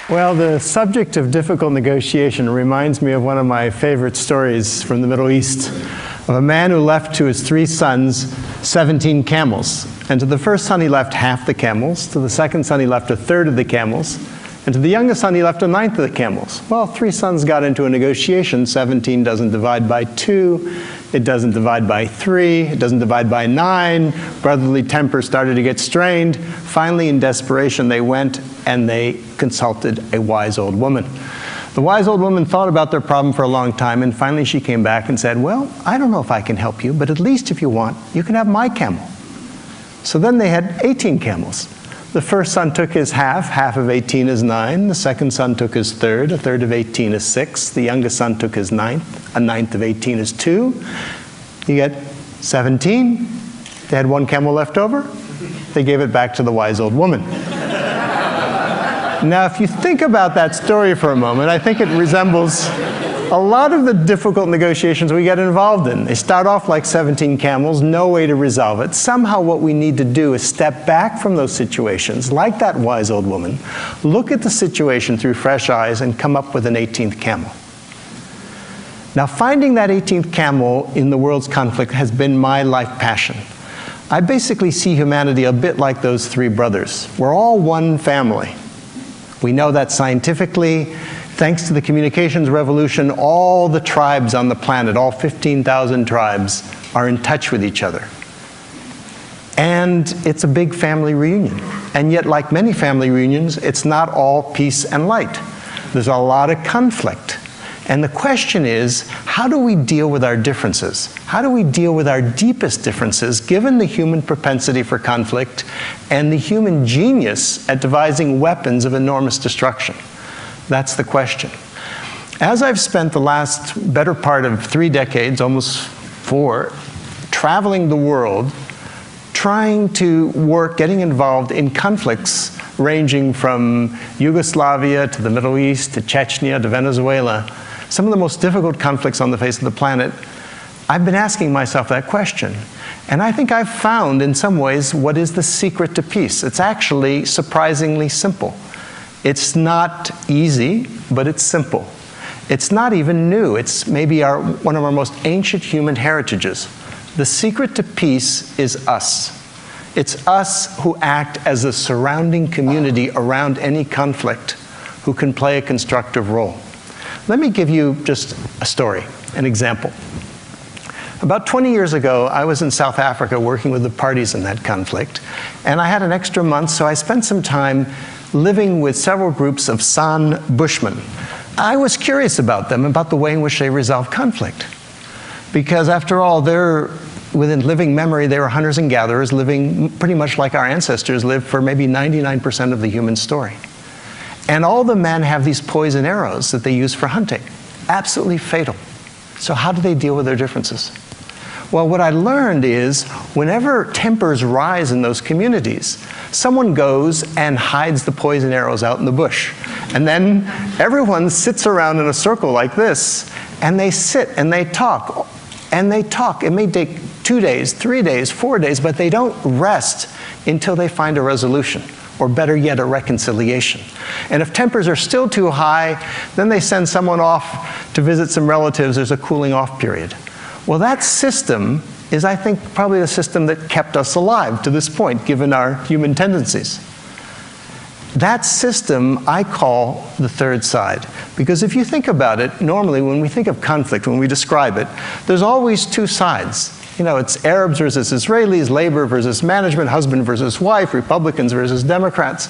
Well, the subject of difficult negotiation reminds me of one of my favorite stories from the Middle East, of a man who left to his 3 sons 17 camels. And to the first son he left half the camels, to the second son he left a third of the camels, and to the youngest son he left a ninth of the camels. Well, 3 sons got into a negotiation. 17 doesn't divide by 2, it doesn't divide by 3, it doesn't divide by 9. Brotherly temper started to get strained. Finally, in desperation, they went and they consulted a wise old woman. The wise old woman thought about their problem for a long time, and finally she came back and said, well, I don't know if I can help you, but at least if you want, you can have my camel. So then they had 18 camels. The first son took his half of 18 is 9. The second son took his third, a third of 18 is 6. The youngest son took his ninth, a ninth of 18 is 2. You get 17. They had 1 camel left over. They gave it back to the wise old woman. Now, if you think about that story for a moment, I think it resembles a lot of the difficult negotiations we get involved in. They start off like 17 camels, no way to resolve it. Somehow what we need to do is step back from those situations, like that wise old woman, look at the situation through fresh eyes, and come up with an 18th camel. Now, finding that 18th camel in the world's conflict has been my life passion. I basically see humanity a bit like those 3 brothers. We're all one family. We know that scientifically. Thanks to the communications revolution, all the tribes on the planet, all 15,000 tribes, are in touch with each other. And it's a big family reunion. And yet, like many family reunions, it's not all peace and light. There's a lot of conflict. And the question is, how do we deal with our differences? How do we deal with our deepest differences, given the human propensity for conflict and the human genius at devising weapons of enormous destruction? That's the question. As I've spent the last better part of 3 decades, almost 4, traveling the world, trying to work, getting involved in conflicts ranging from Yugoslavia to the Middle East to Chechnya to Venezuela, some of the most difficult conflicts on the face of the planet, I've been asking myself that question. And I think I've found, in some ways, what is the secret to peace. It's actually surprisingly simple. It's not easy, but it's simple. It's not even new. It's maybe one of our most ancient human heritages. The secret to peace is us. It's us who act as a surrounding community around any conflict, who can play a constructive role. Let me give you just a story, an example. About 20 years ago, I was in South Africa working with the parties in that conflict, and I had an extra month, so I spent some time living with several groups of San Bushmen. I was curious about them, about the way in which they resolve conflict. Because after all, within living memory, they were hunters and gatherers, living pretty much like our ancestors lived for maybe 99% of the human story. And all the men have these poison arrows that they use for hunting. Absolutely fatal. So how do they deal with their differences? Well, what I learned is, whenever tempers rise in those communities, someone goes and hides the poison arrows out in the bush. And then everyone sits around in a circle like this, and they sit and they talk. And they talk. It may take 2 days, 3 days, 4 days, but they don't rest until they find a resolution, or better yet, a reconciliation. And if tempers are still too high, then they send someone off to visit some relatives. There's a cooling off period. Well, that system is, I think, probably the system that kept us alive to this point, given our human tendencies. That system I call the third side. Because if you think about it, normally when we think of conflict, when we describe it, there's always 2 sides. You know, it's Arabs versus Israelis, labor versus management, husband versus wife, Republicans versus Democrats.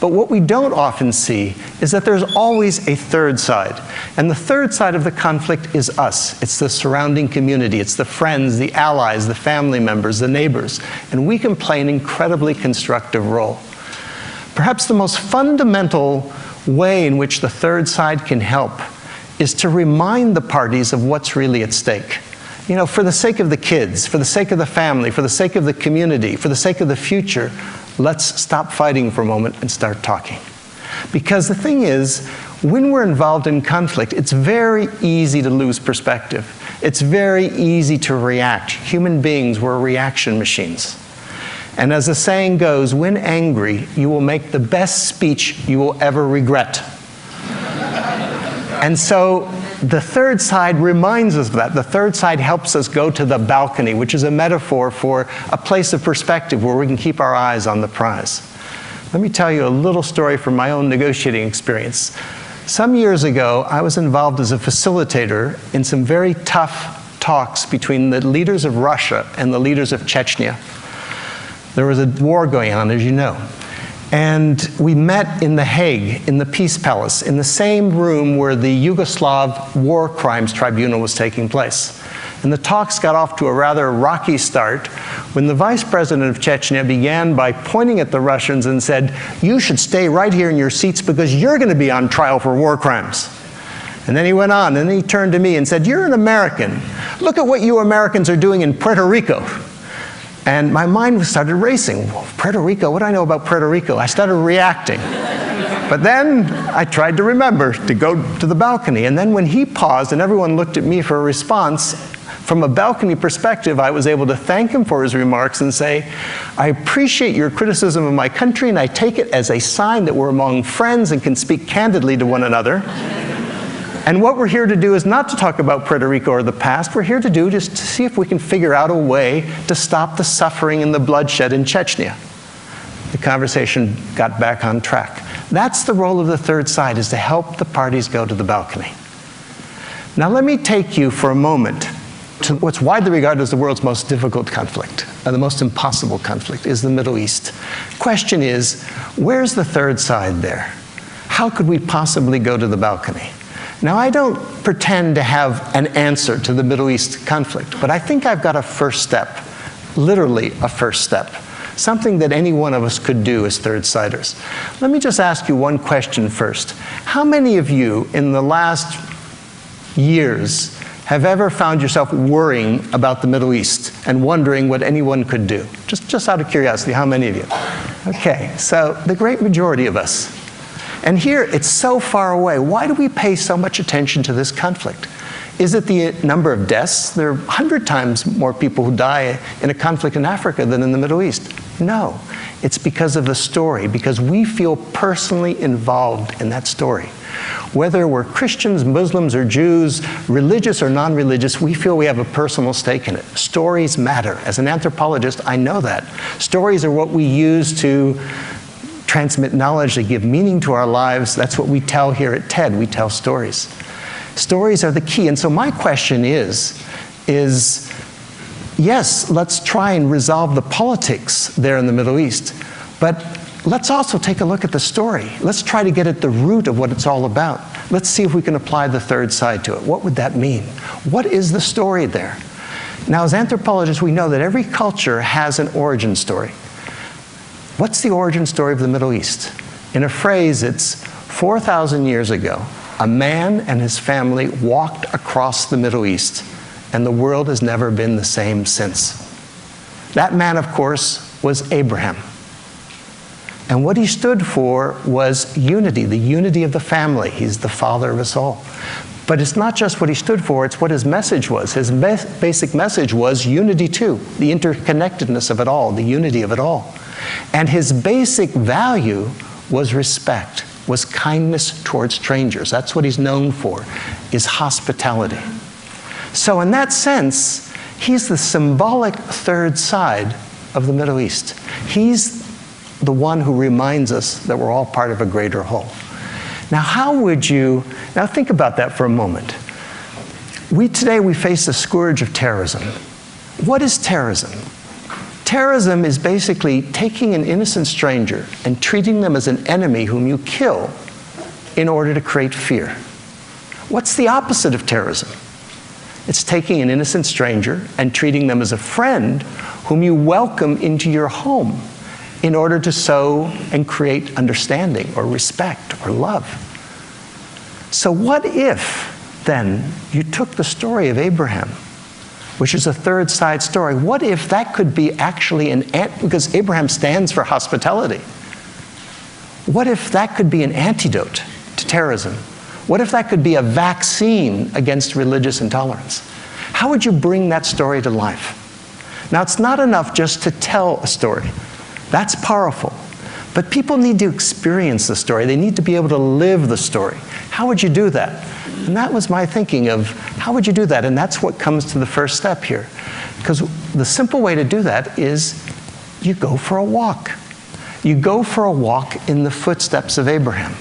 But what we don't often see is that there's always a third side. And the third side of the conflict is us. It's the surrounding community. It's the friends, the allies, the family members, the neighbors. And we can play an incredibly constructive role. Perhaps the most fundamental way in which the third side can help is to remind the parties of what's really at stake. You know, for the sake of the kids, for the sake of the family, for the sake of the community, for the sake of the future, let's stop fighting for a moment and start talking. Because the thing is, when we're involved in conflict, it's very easy to lose perspective. It's very easy to react. Human beings, we're reaction machines. And as the saying goes, when angry, you will make the best speech you will ever regret. And so the third side reminds us of that. The third side helps us go to the balcony, which is a metaphor for a place of perspective where we can keep our eyes on the prize. Let me tell you a little story from my own negotiating experience. Some years ago, I was involved as a facilitator in some very tough talks between the leaders of Russia and the leaders of Chechnya. There was a war going on, as you know. And we met in The Hague, in the Peace Palace, in the same room where the Yugoslav War Crimes Tribunal was taking place. And the talks got off to a rather rocky start when the vice president of Chechnya began by pointing at the Russians and said, "You should stay right here in your seats because you're going to be on trial for war crimes." And then he went on, and then he turned to me and said, "You're an American. Look at what you Americans are doing in Puerto Rico." And my mind started racing. Puerto Rico, what do I know about Puerto Rico? I started reacting. But then I tried to remember to go to the balcony. And then when he paused and everyone looked at me for a response, from a balcony perspective, I was able to thank him for his remarks and say, "I appreciate your criticism of my country, and I take it as a sign that we're among friends and can speak candidly to one another. And what we're here to do is not to talk about Puerto Rico or the past. We're here to do just to see if we can figure out a way to stop the suffering and the bloodshed in Chechnya." The conversation got back on track. That's the role of the third side, is to help the parties go to the balcony. Now let me take you for a moment to what's widely regarded as the world's most difficult conflict, or the most impossible conflict, is the Middle East. Question is, where's the third side there? How could we possibly go to the balcony? Now, I don't pretend to have an answer to the Middle East conflict, but I think I've got a first step, literally a first step, something that any one of us could do as third-siders. Let me just ask you one question first. How many of you in the last years have ever found yourself worrying about the Middle East and wondering what anyone could do? Just out of curiosity, how many of you? Okay, so the great majority of us. And here, it's so far away. Why do we pay so much attention to this conflict? Is it the number of deaths? There are 100 times more people who die in a conflict in Africa than in the Middle East. No, it's because of the story, because we feel personally involved in that story. Whether we're Christians, Muslims, or Jews, religious or non-religious, we feel we have a personal stake in it. Stories matter. As an anthropologist, I know that. Stories are what we use to transmit knowledge, they give meaning to our lives. That's what we tell here at TED. We tell stories. Stories are the key. And so my question is yes, let's try and resolve the politics there in the Middle East, but let's also take a look at the story. Let's try to get at the root of what it's all about. Let's see if we can apply the third side to it. What would that mean? What is the story there? Now, as anthropologists, we know that every culture has an origin story. What's the origin story of the Middle East? In a phrase, it's 4,000 years ago, a man and his family walked across the Middle East, and the world has never been the same since. That man, of course, was Abraham. And what he stood for was unity, the unity of the family. He's the father of us all. But it's not just what he stood for, it's what his message was. His basic message was unity too, the interconnectedness of it all, the unity of it all. And his basic value was respect, was kindness towards strangers. That's what he's known for, is hospitality. So in that sense, he's the symbolic third side of the Middle East. He's the one who reminds us that we're all part of a greater whole. Now think about that for a moment. Today we face the scourge of terrorism. What is terrorism? Terrorism is basically taking an innocent stranger and treating them as an enemy whom you kill in order to create fear. What's the opposite of terrorism? It's taking an innocent stranger and treating them as a friend whom you welcome into your home in order to sow and create understanding or respect or love. So what if, then, you took the story of Abraham, which is a third side story. What if that could be actually because Abraham stands for hospitality. What if that could be an antidote to terrorism? What if that could be a vaccine against religious intolerance? How would you bring that story to life? Now, it's not enough just to tell a story. That's powerful. But people need to experience the story. They need to be able to live the story. How would you do that? And that was my thinking of how would you do that? And that's what comes to the first step here. Because the simple way to do that is you go for a walk. You go for a walk in the footsteps of Abraham.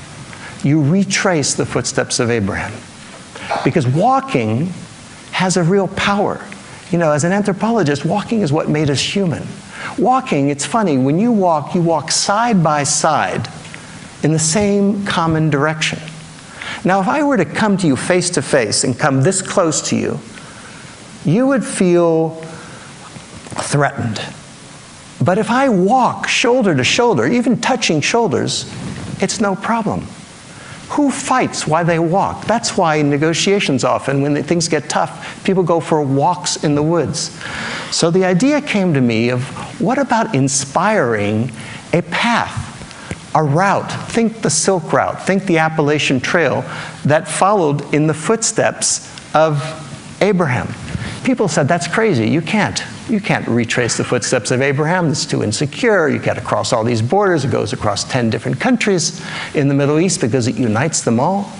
You retrace the footsteps of Abraham. Because walking has a real power. You know, as an anthropologist, walking is what made us human. Walking, it's funny, when you walk side by side in the same common direction. Now, if I were to come to you face to face and come this close to you, you would feel threatened. But if I walk shoulder to shoulder, even touching shoulders, it's no problem. Who fights while they walk? That's why in negotiations often, when things get tough, people go for walks in the woods. So the idea came to me of what about inspiring a path, a route? Think the Silk Route, think the Appalachian Trail that followed in the footsteps of Abraham. People said, that's crazy, you can't retrace the footsteps of Abraham, it's too insecure, you got to cross all these borders, it goes across 10 different countries in the Middle East because it unites them all.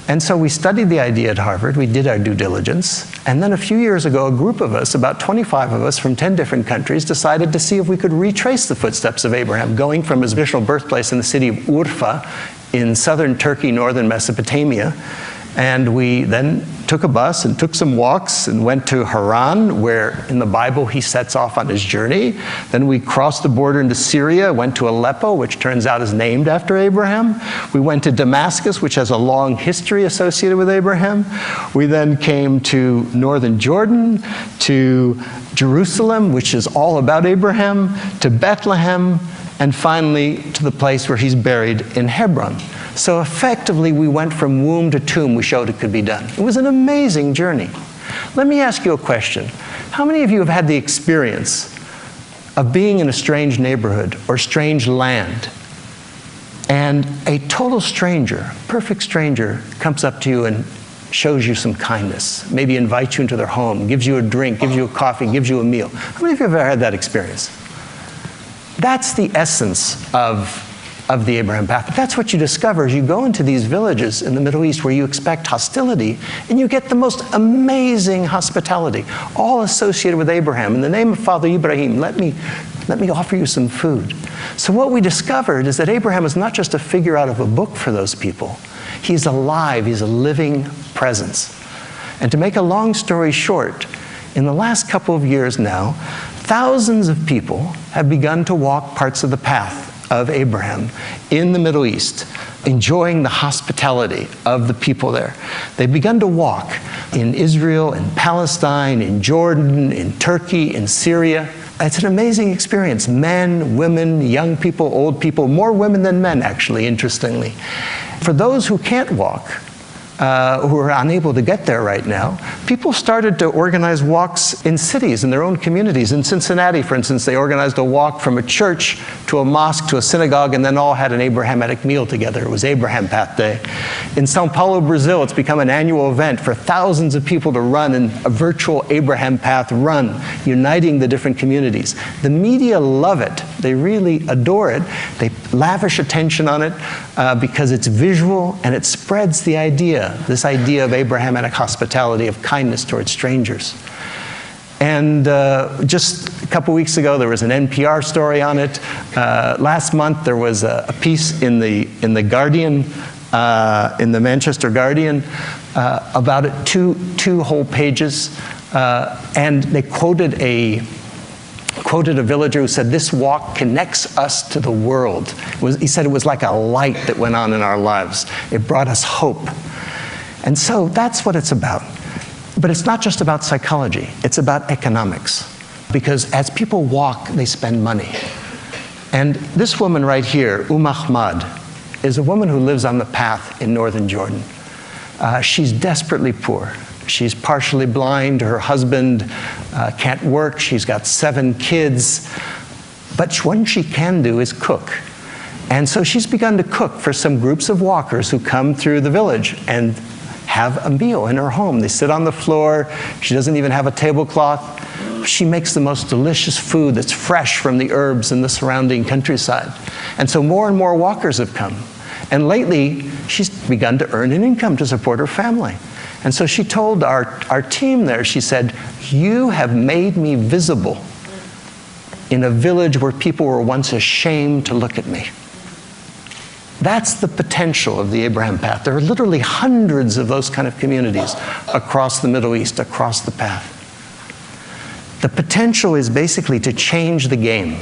And so we studied the idea at Harvard, we did our due diligence, and then a few years ago, a group of us, about 25 of us from 10 different countries, decided to see if we could retrace the footsteps of Abraham, going from his original birthplace in the city of Urfa in southern Turkey, northern Mesopotamia. And we then took a bus and took some walks and went to Haran, where in the Bible he sets off on his journey. Then we crossed the border into Syria, went to Aleppo, which turns out is named after Abraham. We went to Damascus, which has a long history associated with Abraham. We then came to northern Jordan, to Jerusalem, which is all about Abraham, to Bethlehem, and finally to the place where he's buried in Hebron. So effectively, we went from womb to tomb. We showed it could be done. It was an amazing journey. Let me ask you a question. How many of you have had the experience of being in a strange neighborhood or strange land, and a total stranger, perfect stranger, comes up to you and shows you some kindness, maybe invites you into their home, gives you a drink, gives you a coffee, gives you a meal? How many of you have ever had that experience? That's the essence of the Abraham path. That's what you discover as you go into these villages in the Middle East where you expect hostility, and you get the most amazing hospitality, all associated with Abraham. In the name of Father Ibrahim, let me offer you some food. So what we discovered is that Abraham is not just a figure out of a book for those people. He's alive, he's a living presence. And to make a long story short, in the last couple of years now, thousands of people have begun to walk parts of the path of Abraham in the Middle East, enjoying the hospitality of the people there. They've begun to walk in Israel, in Palestine, in Jordan, in Turkey, in Syria. It's an amazing experience. Men, women, young people, old people, more women than men, actually, interestingly. For those who can't walk, who are unable to get there right now, people started to organize walks in cities, in their own communities. In Cincinnati, for instance, they organized a walk from a church to a mosque to a synagogue, and then all had an Abrahamic meal together. It was Abraham Path Day. In Sao Paulo, Brazil, it's become an annual event for thousands of people to run in a virtual Abraham Path run, uniting the different communities. The media love it. They really adore it. They lavish attention on it because it's visual and it spreads the idea, this idea of Abrahamic hospitality, of kindness towards strangers. And just a couple weeks ago, there was an NPR story on it. Last month, there was a piece in the Guardian, in the Manchester Guardian, about it, two whole pages, and they quoted a villager who said, "This walk connects us to the world." He said it was like a light that went on in our lives. It brought us hope. And so that's what it's about. But it's not just about psychology. It's about economics. Because as people walk, they spend money. And this woman right here, Ahmad, is a woman who lives on the path in northern Jordan. She's desperately poor. She's partially blind. Her husband can't work. She's got 7 kids. But what she can do is cook. And so she's begun to cook for some groups of walkers who come through the village and have a meal in her home. They sit on the floor. She doesn't even have a tablecloth. She makes the most delicious food that's fresh from the herbs in the surrounding countryside. And so more and more walkers have come. And lately, she's begun to earn an income to support her family. And so she told our team there, she said, "You have made me visible in a village where people were once ashamed to look at me." That's the potential of the Abraham Path. There are literally hundreds of those kind of communities across the Middle East, across the path. The potential is basically to change the game.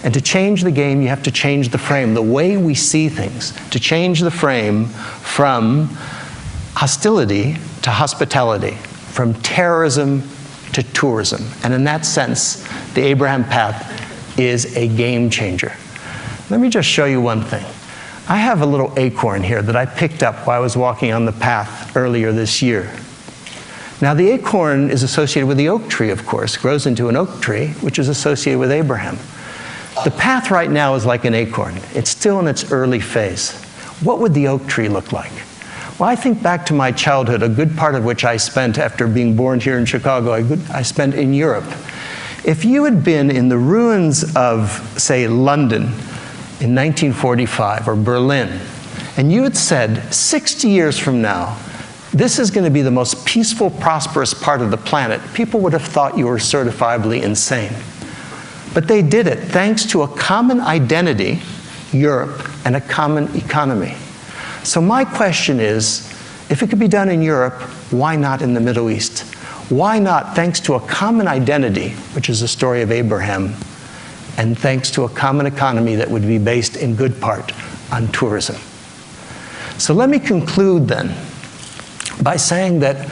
And to change the game, you have to change the frame, the way we see things. To change the frame from hostility to hospitality, from terrorism to tourism. And in that sense, the Abraham Path is a game changer. Let me just show you one thing. I have a little acorn here that I picked up while I was walking on the path earlier this year. Now, the acorn is associated with the oak tree, of course, grows into an oak tree, which is associated with Abraham. The path right now is like an acorn. It's still in its early phase. What would the oak tree look like? Well, I think back to my childhood, a good part of which I spent after being born here in Chicago, I spent in Europe. If you had been in the ruins of, say, London in 1945, or Berlin, and you had said, 60 years from now, this is going to be the most peaceful, prosperous part of the planet, people would have thought you were certifiably insane. But they did it thanks to a common identity, Europe, and a common economy. So my question is, if it could be done in Europe, why not in the Middle East? Why not thanks to a common identity, which is the story of Abraham, and thanks to a common economy that would be based in good part on tourism? So let me conclude then by saying that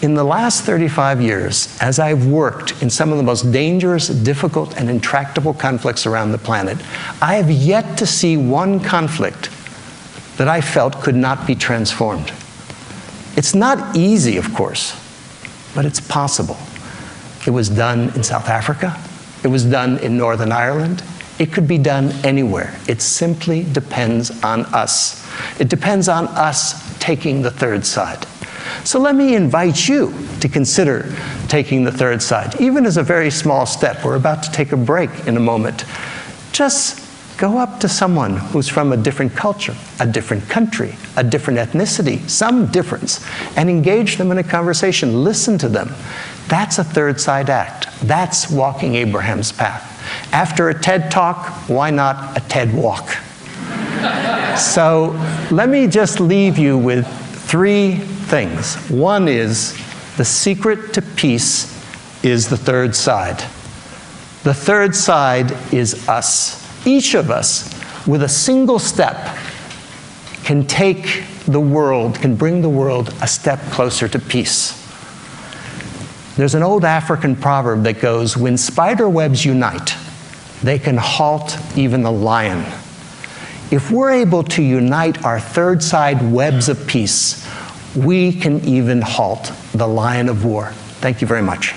in the last 35 years, as I've worked in some of the most dangerous, difficult, and intractable conflicts around the planet, I have yet to see one conflict that I felt could not be transformed. It's not easy, of course, but it's possible. It was done in South Africa. It was done in Northern Ireland. It could be done anywhere. It simply depends on us. It depends on us taking the third side. So let me invite you to consider taking the third side, even as a very small step. We're about to take a break in a moment. Just go up to someone who's from a different culture, a different country, a different ethnicity, some difference, and engage them in a conversation. Listen to them. That's a third side act. That's walking Abraham's path. After a TED Talk, why not a TED Walk? So let me just leave you with three things. One is, the secret to peace is the third side. The third side is us. Each of us, with a single step, can take the world, can bring the world a step closer to peace. There's an old African proverb that goes, when spider webs unite, they can halt even a lion. If we're able to unite our third side webs of peace, we can even halt the lion of war. Thank you very much.